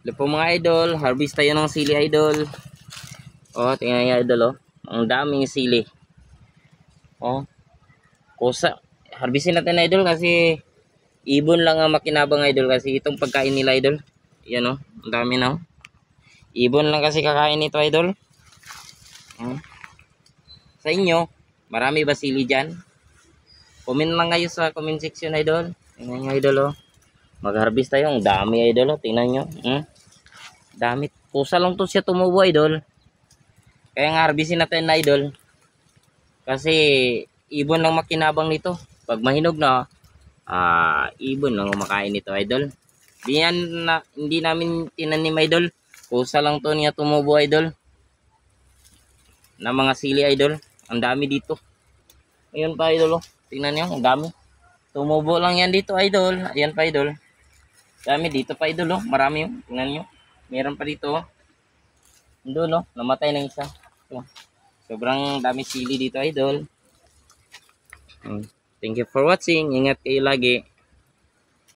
Hello po mga idol, harvest tayo ng sili idol. Oh, tingnan niyo idol oh. Ang daming sili. Oh, kusa. Harvestin natin idol kasi ibon lang ang makinabang idol kasi itong pagkain nila idol. Yan oh, ang dami na oh. Ibon lang kasi kakain nito idol. Sa inyo, marami ba sili diyan? Comment lang kayo sa comment section idol. Tingnan niyo idol oh. Mag-harvest tayo, ang dami idol oh. Tingnan niyo. Dami. Kusa lang to siya tumubo idol. Kaya nga harvestin natin na idol. Kasi ibon lang makinabang nito. Pag mahinog na, ibon lang makain nito idol. Hindi namin tinanim idol. Kusa lang to niya tumubo idol. Na mga sili idol. Ang dami dito. Ayun pa idol oh. Tingnan niyo, ang dami. Tumubo lang yan dito idol. Ayan pa idol. Dami dito pa idol oh. Marami oh. Tingnan niyo. Meron pa dito oh. Doon oh. Namatay na isa. So, sobrang dami sili dito idol. Thank you for watching. Ingat kayo lagi.